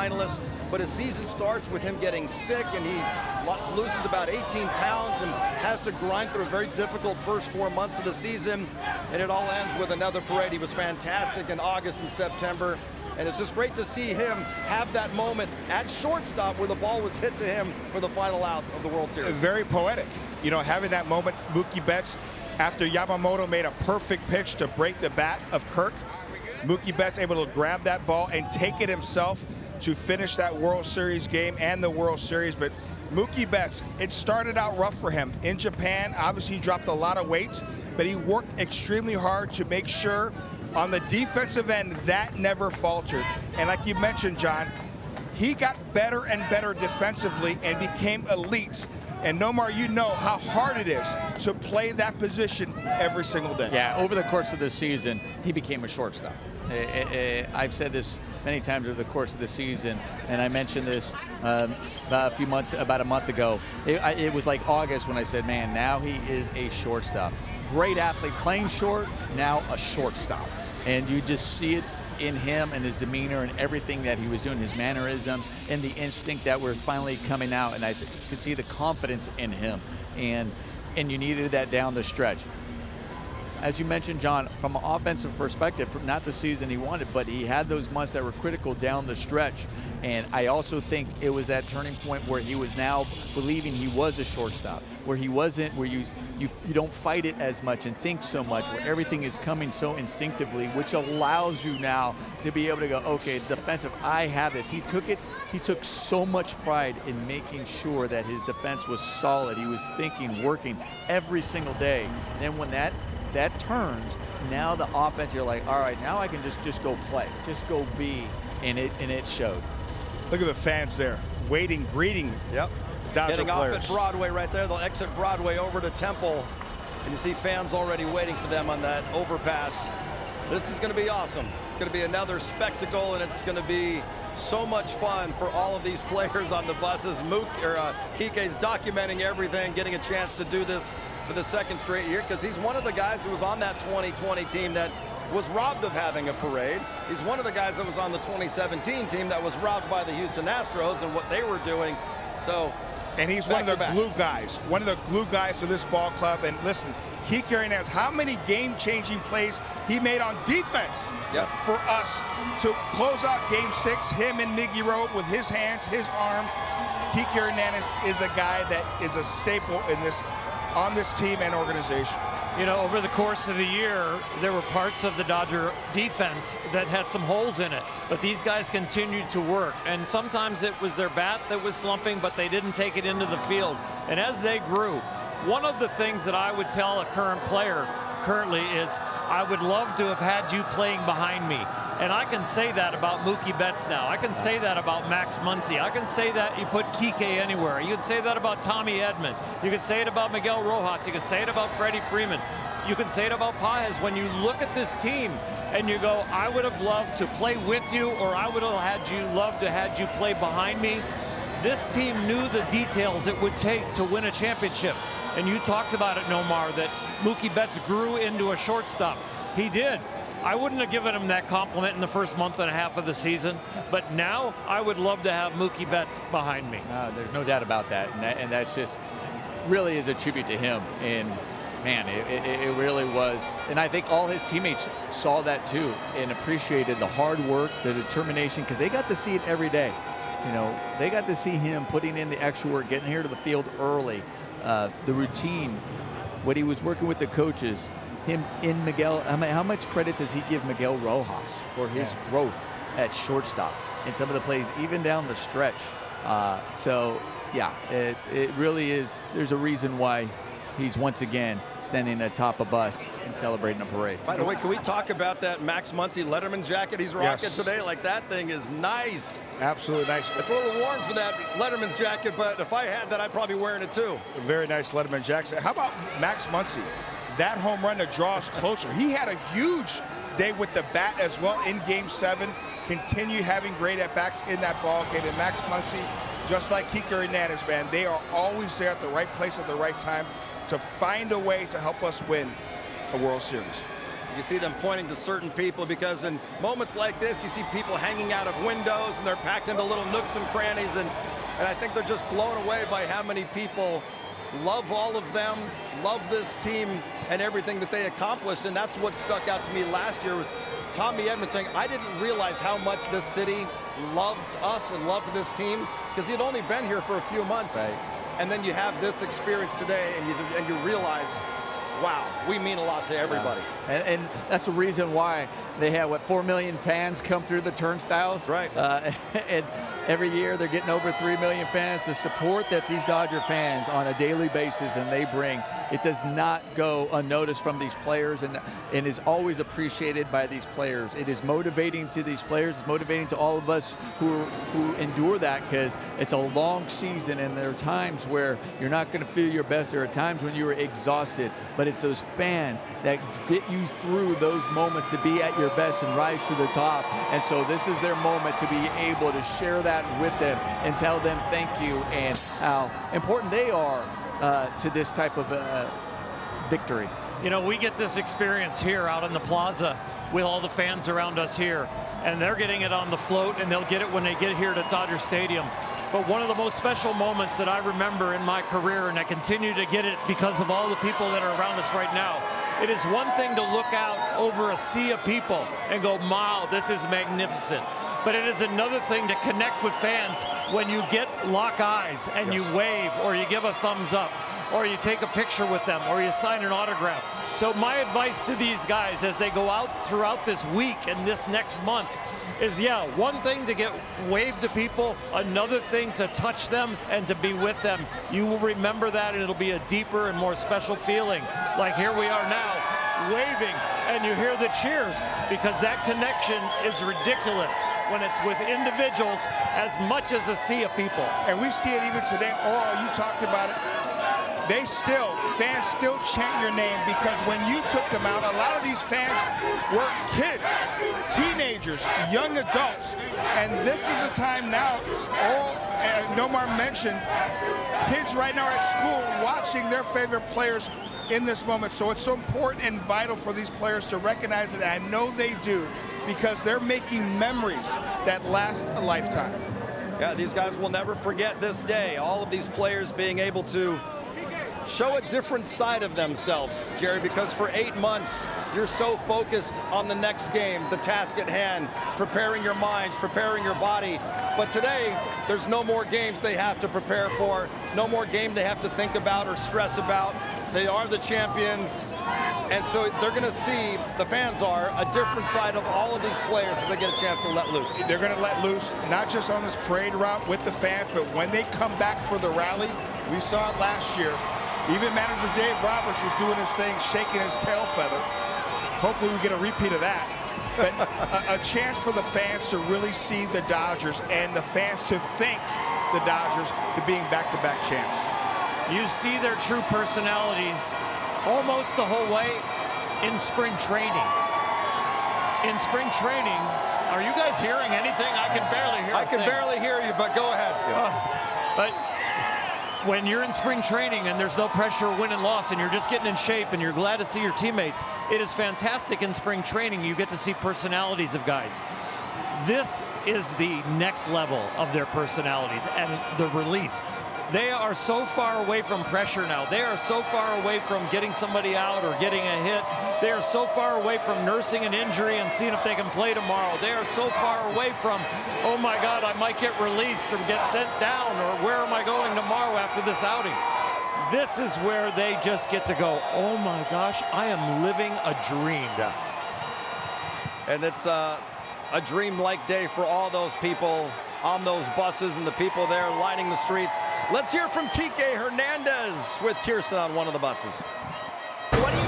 finalists, but his season starts with him getting sick, and he loses about 18 pounds and has to grind through a very difficult first 4 months of the season, and it all ends with another parade. He was fantastic in August and September, and it's just great to see him have that moment at shortstop where the ball was hit to him for the final outs of the World Series. Very poetic, you know, having that moment. Mookie Betts, after Yamamoto made a perfect pitch to break the bat of Kirk, Mookie Betts able to grab that ball and take it himself to finish that World Series game and the World Series. But Mookie Betts, it started out rough for him. In Japan, obviously he dropped a lot of weights, but he worked extremely hard to make sure on the defensive end that never faltered. And like you mentioned, John, he got better and better defensively and became elite. And Nomar, you know how hard it is to play that position every single day. Yeah, over the course of the season, he became a shortstop. I've said this many times over the course of the season, and I mentioned this about a month ago. It was like August when I said, man, now he is a shortstop. Great athlete, playing short, now a shortstop. And you just see it in him and his demeanor and everything that he was doing, his mannerism and the instinct that were finally coming out. And I could see the confidence in him. And you needed that down the stretch. As you mentioned, John, from an offensive perspective, from not the season he wanted, but he had those months that were critical down the stretch. And I also think it was that turning point where he was now believing he was a shortstop, where he wasn't, where you don't fight it as much and think so much, where everything is coming so instinctively, which allows you now to be able to go, okay, defensive, I have this. He took so much pride in making sure that his defense was solid. He was thinking, working every single day. And then when that turns, now the offense, you're like, all right, now I can just go play, just go be, and it showed. Look at the fans there, waiting, greeting. Yep. Dodger Getting players. off at Broadway right there. They'll exit Broadway over to Temple, and you see fans already waiting for them on that overpass. This is going to be awesome. It's going to be another spectacle, and it's going to be so much fun for all of these players on the buses. Kike's documenting everything, getting a chance to do this for the second straight year, because he's one of the guys who was on that 2020 team that was robbed of having a parade. He's one of the guys that was on the 2017 team that was robbed by the Houston Astros and what they were doing. So, and he's one of the glue guys, to this ball club. And listen, Kike Hernandez, how many game-changing plays he made on defense for us to close out Game 6, him and Miggy Rowe with his hands, his arm. Kike Hernandez is a guy that is a staple in this, on this team and organization. You know, over the course of the year, there were parts of the Dodger defense that had some holes in it, but these guys continued to work, and sometimes it was their bat that was slumping, but they didn't take it into the field. And as they grew, one of the things that I would tell a current player currently is, I would love to have had you playing behind me. And I can say that about Mookie Betts now. I can say that about Max Muncy. I can say that you put Kike anywhere. You can say that about Tommy Edman. You can say it about Miguel Rojas. You can say it about Freddie Freeman. You can say it about Paez. When you look at this team and you go, I would have loved to play with you, or I would have loved to had you play behind me. This team knew the details it would take to win a championship. And you talked about it, Nomar, that Mookie Betts grew into a shortstop. He did. I wouldn't have given him that compliment in the first month and a half of the season, but now I would love to have Mookie Betts behind me. There's no doubt about that, and that's just really is a tribute to him. And man, it really was. And I think all his teammates saw that too and appreciated the hard work, the determination, because they got to see it every day. You know, they got to see him putting in the extra work, getting here to the field early, the routine, what he was working with the coaches. Him in Miguel, how much credit does he give Miguel Rojas for his growth at shortstop and some of the plays even down the stretch? So yeah, it really is. There's a reason why he's once again standing atop a bus and celebrating a parade. By the way, can we talk about that Max Muncy Letterman jacket he's rocking today? Like, that thing is nice. Absolutely nice. It's a little warm for that Letterman's jacket, but if I had that, I'd probably be wearing it too. A very nice Letterman jacket. How about Max Muncy? That home run to draw us closer. He had a huge day with the bat as well in Game 7. Continue having great at-bats in that ball game. And Max Muncy, just like Kike Hernandez, man, they are always there at the right place at the right time to find a way to help us win a World Series. You see them pointing to certain people, because in moments like this, you see people hanging out of windows and they're packed into little nooks and crannies, and I think they're just blown away by how many people love all of them, love this team and everything that they accomplished. And that's what stuck out to me last year, was Tommy Edmonds saying, I didn't realize how much this city loved us and loved this team, because he'd only been here for a few months. Right. And then you have this experience today, and you realize, wow, we mean a lot to everybody. Yeah. And that's the reason why they have, what, 4 million fans come through the turnstiles? Right. And every year they're getting over 3 million fans. The support that these Dodger fans on a daily basis and they bring, it does not go unnoticed from these players, and is always appreciated by these players. It is motivating to these players. It's motivating to all of us who endure that, because it's a long season and there are times where you're not going to feel your best. There are times when you're exhausted, but it's those fans that get you through those moments to be at your best and rise to the top. And so this is their moment to be able to share that with them and tell them thank you and how important they are to this type of victory. You know, we get this experience here out in the plaza with all the fans around us here, and they're getting it on the float, and they'll get it when they get here to Dodger Stadium. But one of the most special moments that I remember in my career, and I continue to get it because of all the people that are around us right now, it is one thing to look out over a sea of people and go, wow, this is magnificent. But it is another thing to connect with fans when you get lock eyes and you wave, or you give a thumbs up, or you take a picture with them, or you sign an autograph. So my advice to these guys as they go out throughout this week and this next month is, yeah, one thing to get waved to people, another thing to touch them and to be with them. You will remember that, and it'll be a deeper and more special feeling. Like here we are now, waving, and you hear the cheers, because that connection is ridiculous when it's with individuals as much as a sea of people. And we see it even today. Oral, you talked about it. Fans still chant your name, because when you took them out, a lot of these fans were kids, teenagers, young adults. And this is a time now, Nomar mentioned, kids right now are at school watching their favorite players in this moment. So it's so important and vital for these players to recognize it. I know they do, because they're making memories that last a lifetime. Yeah, these guys will never forget this day. All of these players being able to show a different side of themselves, Jerry, because for 8 months, you're so focused on the next game, the task at hand, preparing your minds, preparing your body. But today, there's no more games they have to prepare for, no more game they have to think about or stress about. They are the champions, and so they're going to see, the fans are, a different side of all of these players as they get a chance to let loose. They're going to let loose, not just on this parade route with the fans, but when they come back for the rally. We saw it last year. Even manager Dave Roberts was doing his thing, shaking his tail feather. Hopefully we get a repeat of that. But a chance for the fans to really see the Dodgers, and the fans to thank the Dodgers to being back-to-back champs. You see their true personalities almost the whole way in spring training. In spring training, are you guys hearing anything? I can barely hear. I can barely hear you, but go ahead. But when you're in spring training and there's no pressure of win and loss, and you're just getting in shape and you're glad to see your teammates, it is fantastic in spring training. You get to see personalities of guys. This is the next level of their personalities and the release. They are so far away from pressure now. They are so far away from getting somebody out or getting a hit. They are so far away from nursing an injury and seeing if they can play tomorrow. They are so far away from, oh my God, I might get released or get sent down, or where am I going tomorrow after this outing? This is where they just get to go, oh my gosh, I am living a dream. Yeah. And it's a dream-like day for all those people on those buses and the people there lining the streets. Let's hear from Kike Hernandez with Kirsten on one of the buses. What do you